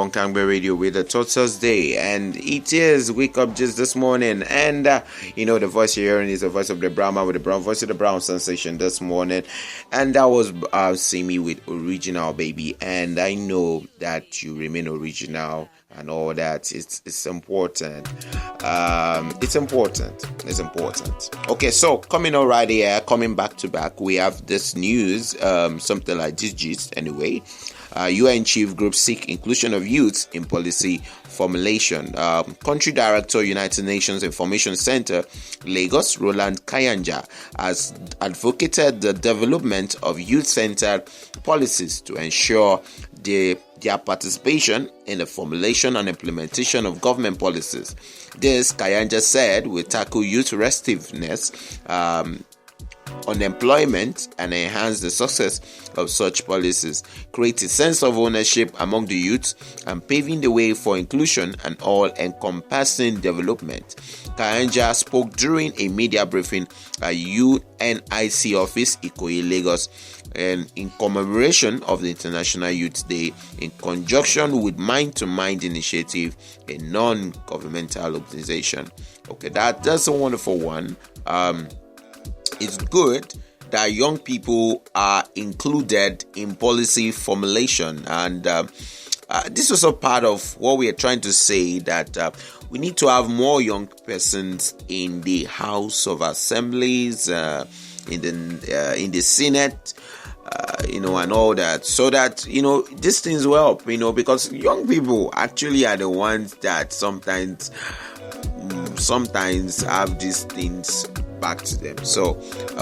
on Kangbe Radio with the ThoughtsThursday, and it is WakeUp Gist this morning. And the voice you're hearing is the voice of the brown man with the brown voice of the brown sensation this morning, and that was Simi with Original Baby. And I know that you remain original and all that. It's important. It's important. Okay, so coming on right here, coming back to back, we have this news, something like this gist anyway. UN Chief Group seek inclusion of youth in policy formulation. Country Director, United Nations Information Center, Lagos, Roland Kayanja, has advocated the development of youth-centered policies to ensure their participation in the formulation and implementation of government policies. This, Kayanja said, will tackle youth restiveness, unemployment, and enhance the success of such policies, create a sense of ownership among the youth, and paving the way for inclusion and all-encompassing development. Kayanja spoke during a media briefing at UNIC office, Ikoyi, Lagos, and in commemoration of the International Youth Day, in conjunction with Mind to Mind Initiative, a non-governmental organization. Okay, that's a wonderful one. It's good that young people are included in policy formulation, and this was a part of what we are trying to say, that we need to have more young persons in the House of Assemblies, in the Senate, and all that, so that these things will help, because young people actually are the ones that sometimes have these things back to them. So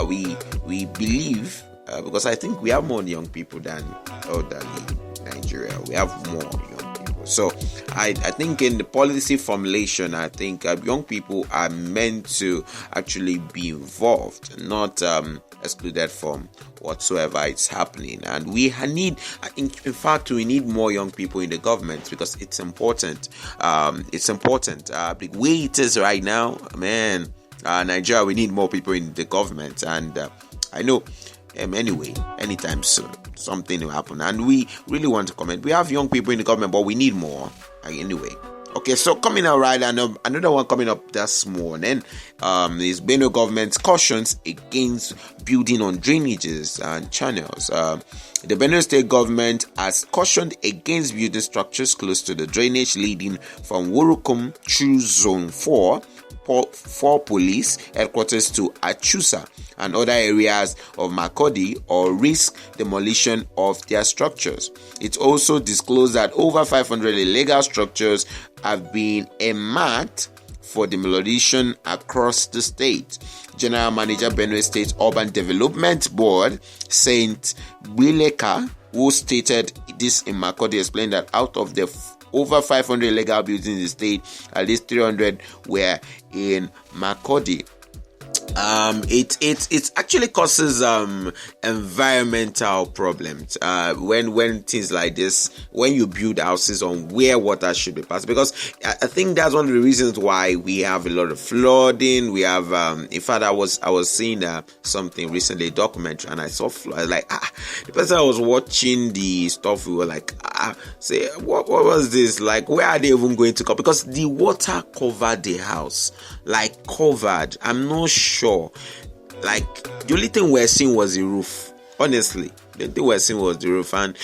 we believe, because I think we have more young people than elderly Nigeria. We have more young people. So I think in the policy formulation, I think young people are meant to actually be involved, not excluded from whatsoever is happening. And we need, in fact, we need more young people in the government, because it's important. The way it is right now, man, Nigeria, we need more people in the government, and I know anyway, anytime soon something will happen, and we really want to comment. We have young people in the government, but we need more anyway. Okay, so coming out right, and another one coming up this morning is Benue government cautions against building on drainages and channels. The Benue state government has cautioned against building structures close to the drainage leading from Wurukum through Zone 4 police headquarters to Achusa and other areas of Makurdi, or risk demolition of their structures. It also disclosed that over 500 illegal structures have been earmarked for demolition across the state. General Manager, Benue State Urban Development Board, Saint Wileka, who stated this in Makurdi, explained that out of the over 500 illegal buildings in the state, at least 300 were in Makurdi. It actually causes environmental problems when things like this, when you build houses on where water should be passed, because I think that's one of the reasons why we have a lot of flooding. We have in fact, I was seeing something recently, a documentary, and I saw flood. Like the person I was watching the stuff, we were like, say what was this? Like, where are they even going to come? Because the water covered the house, like covered. I'm not sure. Like, the only thing we're seeing was the roof. Honestly, the only thing we're seeing was the roof. And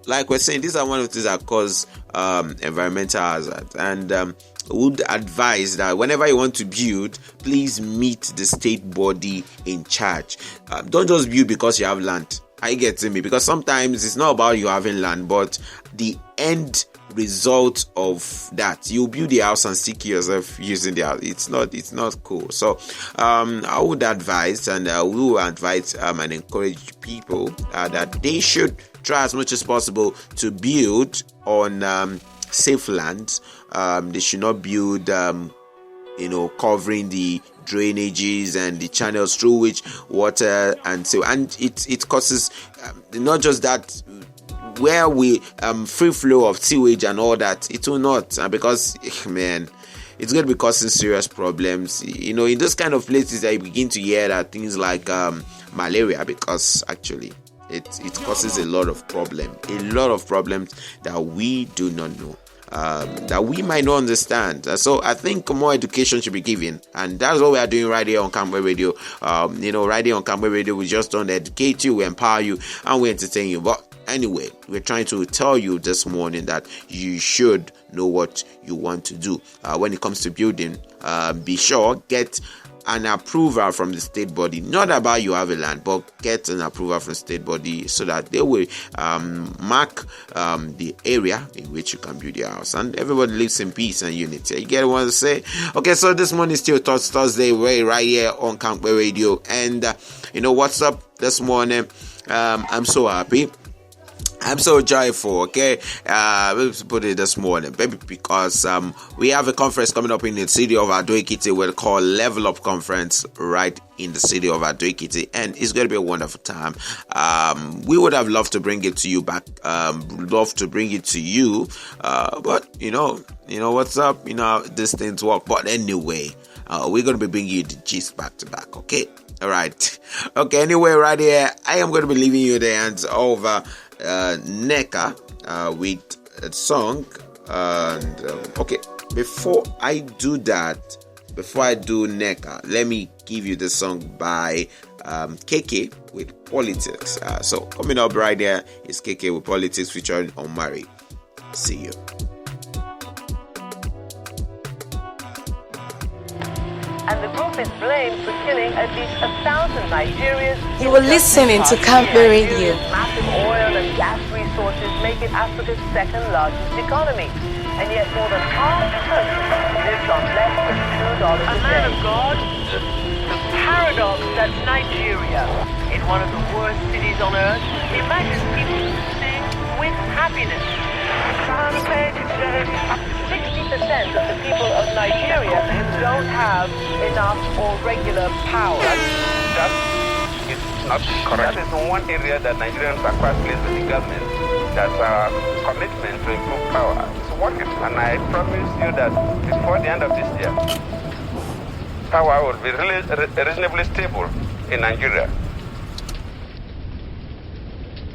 like we're saying, these are one of the things that cause environmental hazard. And would advise that whenever you want to build, please meet the state body in charge. Don't just build because you have land. I get to me, because sometimes it's not about you having land, but the end result of that. You build the house and stick yourself using the house. It's not cool. So I would advise, and we will advise and encourage people that they should try as much as possible to build on safe lands. They should not build covering the drainages and the channels through which water and it causes not just that, where we free flow of sewage and all that, it will not, because man, it's going to be causing serious problems. In those kind of places, I begin to hear that things like malaria, because actually it causes a lot of problems that we do not know. That we might not understand. So I think more education should be given, and that's what we are doing right here on Campbell Radio. Right here on Campbell Radio, we just don't educate you, we empower you, and we entertain you. But anyway, we're trying to tell you this morning that you should know what you want to do. When it comes to building, be sure, get an approval from the state body, not about you have a land, but get an approval from state body so that they will mark the area in which you can build your house, and everybody lives in peace and unity. You get what I say? Okay, so this morning is still Thoughts Thursday, right here on Campbell Radio, and what's up this morning? I'm so happy. I'm so joyful, okay? Let's put it this morning, baby, because we have a conference coming up in the city of Ado-Ekiti. We'll call Level Up Conference right in the city of Ado-Ekiti, and it's going to be a wonderful time. We would have loved to bring it to you back, but you know what's up? These things work. But anyway, we're going to be bringing you the gist back to back, okay? All right. Okay, anyway, right here, I am going to be leaving you the hands over Neka with a song, and okay, before I do Neka, let me give you the song by KK with Politics. So coming up right there is KK with Politics featuring Omari. See you. And the group is blamed for killing at least 1,000 Nigerians. You were listening to Campbell Radio. Massive oil and gas resources make it Africa's second largest economy. And yet more than half the country lives on less than $2 a day. A man of God, the paradox that Nigeria, in one of the worst cities on earth, imagines people to sing with happiness. 60% of the people of Nigeria don't have enough or regular power. That is not correct. That is one area that Nigerians are quite pleased with the government. That's our commitment to improve power. It's working. And I promise you that before the end of this year, power will be really reasonably stable in Nigeria.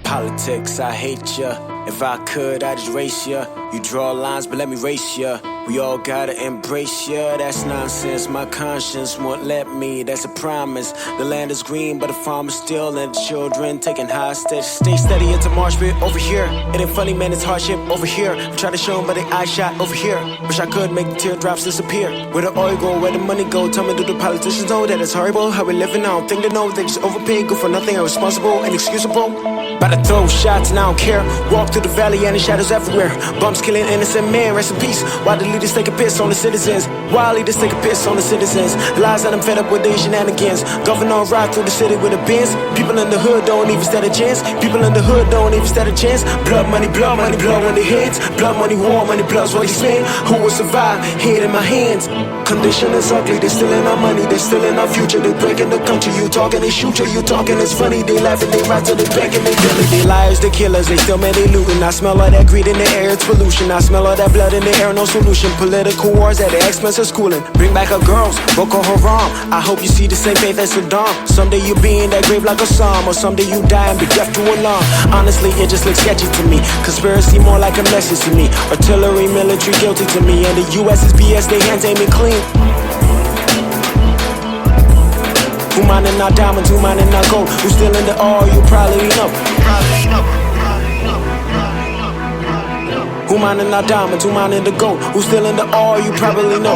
Politics, I hate ya. If I could, I'd just race ya. You draw lines, but let me race ya. We all gotta embrace ya. That's nonsense. My conscience won't let me. That's a promise. The land is green, but the farm is still, and the children taking hostage. Stay steady, it's a march pit over here. It ain't funny, man, it's hardship over here. I'm trying to show them, but they eye shot over here. Wish I could make the teardrops disappear. Where the oil go, where the money go? Tell me, do the politicians know that it's horrible? How we living? I don't think they know. They just overpay, good for nothing, irresponsible, inexcusable. About to throw shots and I don't care. Walk through the valley and the shadows everywhere. Bumps killing innocent men, rest in peace. Why the leaders take a piss on the citizens? Why leaders take a piss on the citizens? Lies that I'm fed up with these shenanigans. Governor ride through the city with a Benz. People in the hood don't even stand a chance. People in the hood don't even stand a chance. Blood money, blood money, blood on their heads. Blood money, war money, blood's what they spend. Who will survive? Head in my hands. Condition is ugly, they stealing our money, they stealing our future. They breaking the country, you talking, they shoot you. You talking, it's funny, they laughing, they right to the back and they they liars, they killers, they still man, they looting. I smell all that greed in the air, it's pollution. I smell all that blood in the air, no solution. Political wars at the expense of schooling. Bring back our girls, Boko Haram. I hope you see the same faith as Saddam. Someday you be in that grave like a psalm, or someday you die and be deaf to alarm. Honestly, it just looks sketchy to me. Conspiracy more like a message to me. Artillery, military guilty to me. And the US is BS, they hands aiming clean. Who mining our diamonds, who mining our gold? Who's stealing the oil, you probably know. Who mining our diamonds, who mining the gold? Who's stealing the oil, you probably know.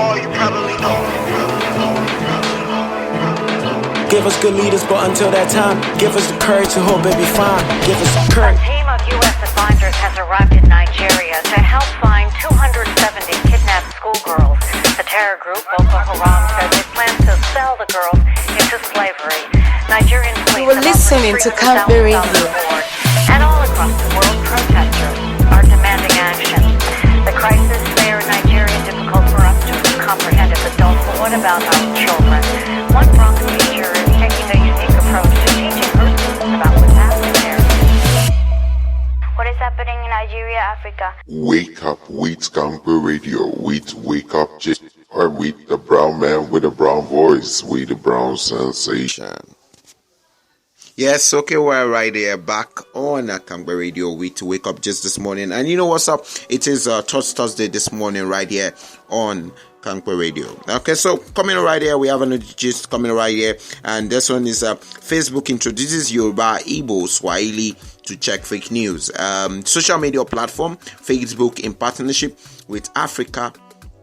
Give us good leaders, but until that time, give us the courage to hope it be fine. Give us the courage. A team of U.S. advisors has arrived in Nigeria to help find 270 kidnapped schoolgirls. The terror group Boko Haram says it plans to sell the girls into slavery. Nigerian police You were listening to Campbell Radio. And all across the world, protesters are demanding action. The crisis there in Nigeria is difficult for us to comprehend as adults, but what about our children? One Bronx teacher is taking a unique approach to teaching her students about what's happening there. What is happening in Nigeria, Africa? Wake up with Campbell Radio, with Wake Up Gist, or with the brown man with a brown voice, with the brown sensation. Yes, okay, we're right there back on Kangbe Radio with Wake Up Gist this morning. And you know what's up? It is Thursday this morning right here on Kangbe Radio. Okay, so coming right here, we have another gist coming right here. And this one is Facebook introduces Yoruba, Igbo, Swahili to check fake news. Social media platform, Facebook in partnership with Africa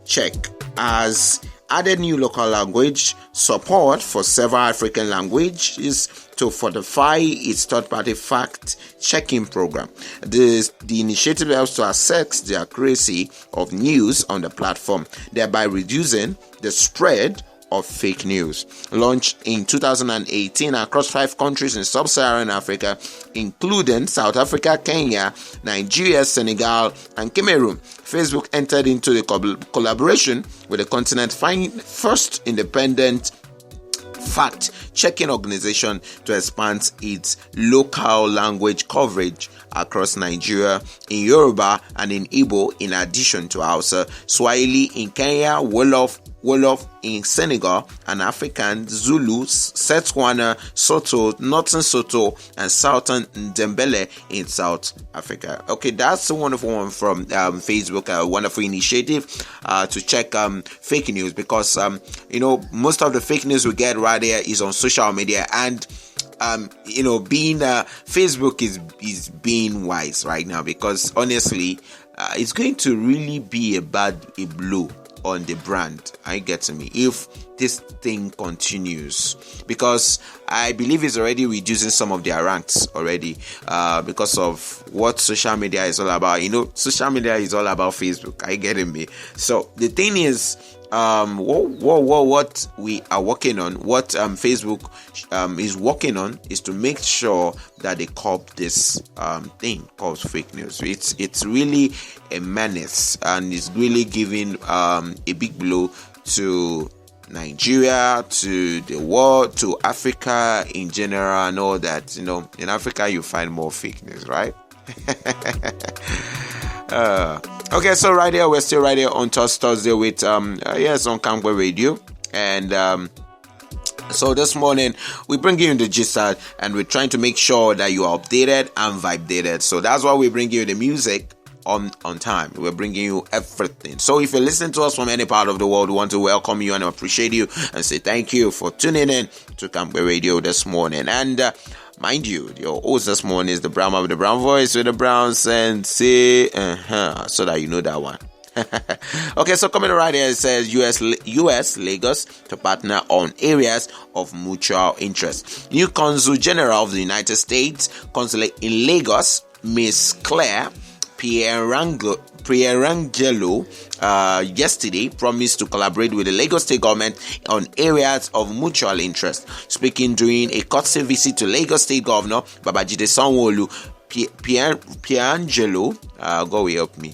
Check has added new local language support for several African languages to fortify its third-party fact-checking program. The initiative helps to assess the accuracy of news on the platform, thereby reducing the spread of fake news. Launched in 2018 across 5 countries in sub-Saharan Africa, including South Africa, Kenya, Nigeria, Senegal, and Cameroon, Facebook entered into the collaboration with the continent's first independent fact-checking organization to expand its local language coverage across Nigeria in Yoruba and in Igbo, in addition to Hausa, Swahili in Kenya, Wolof in Senegal, and African, Zulu, Setswana, Soto, Northern Soto, and Southern Ndembele in South Africa. Okay, that's a wonderful one from Facebook, a wonderful initiative to check fake news, because most of the fake news we get right there is on social media, and being Facebook is being wise right now, because honestly, it's going to really be a blow on the brand. Are you getting me? If this thing continues, because I believe it's already reducing some of their ranks already, because of what social media is all about. Social media is all about Facebook. Are you getting me? So the thing is, what we are working on, what Facebook is working on, is to make sure that they curb this thing called fake news. It's really a menace, and it's really giving a big blow to Nigeria, to the world, to Africa in general, and all that. In Africa you find more fake news, right? Okay, so right here, we're still right here on Thursday with on Kangwe Radio, and so this morning we bring you the gist, and we're trying to make sure that you are updated and vibe-dated. So that's why we bring you the music on time. We're bringing you everything. So if you're listening to us from any part of the world, we want to welcome you and appreciate you and say thank you for tuning in to Kangwe Radio this morning. And mind you, your host this morning is the brown man with the brown voice with the brown sensei, so that you know that one. Okay, so coming right here, it says US Lagos to partner on areas of mutual interest. New Consul General of the United States Consulate in Lagos, Miss Claire Pierangelo, yesterday promised to collaborate with the Lagos State government on areas of mutual interest. Speaking during a courtesy visit to Lagos State Governor Babajide Sanwo-Olu, Pierangelo, go way up me,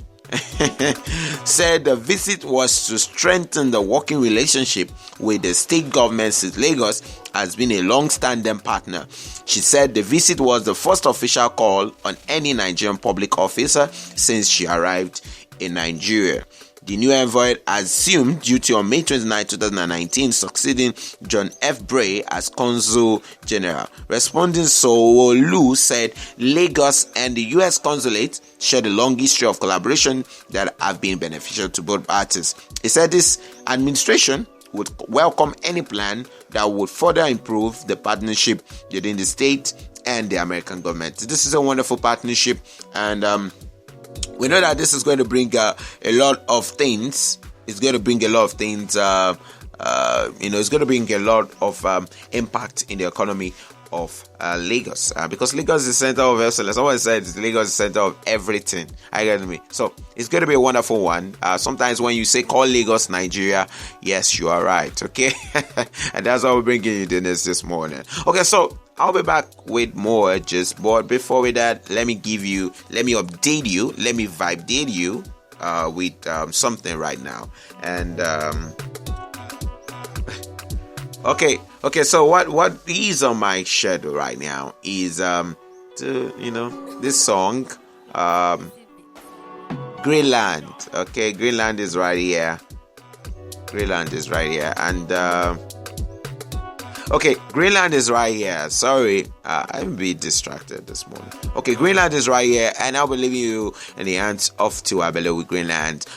said the visit was to strengthen the working relationship with the state government, since Lagos has been a long-standing partner. She said the visit was the first official call on any Nigerian public officer since she arrived in Nigeria. The new envoy assumed duty on May 29, 2019, succeeding John F. Bray as Consul General. Responding, Sanwo-Olu said Lagos and the U.S. Consulate share a long history of collaboration that have been beneficial to both parties. He said this administration would welcome any plan that would further improve the partnership within the state and the American government. This is a wonderful partnership, and we know that this is going to bring a lot of things. It's going to bring a lot of things. It's going to bring a lot of impact in the economy of Lagos, because Lagos is the center of excellence. Someone said Lagos is the center of everything. I get me. So it's going to be a wonderful one. Sometimes when you say call Lagos Nigeria, yes, you are right. Okay, and that's why we're bringing you the news this morning. Okay, so I'll be back with more gist, but before we that, let me update you, let me vibe-date you with something right now. And okay, so what is on my schedule right now is this song, Greenland. Okay, Greenland is right here, and Okay, Greenland is right here. Sorry, I'm a bit distracted this morning. Okay, Greenland is right here, and I'll be leaving you in the hands of Tiwabele with Greenland.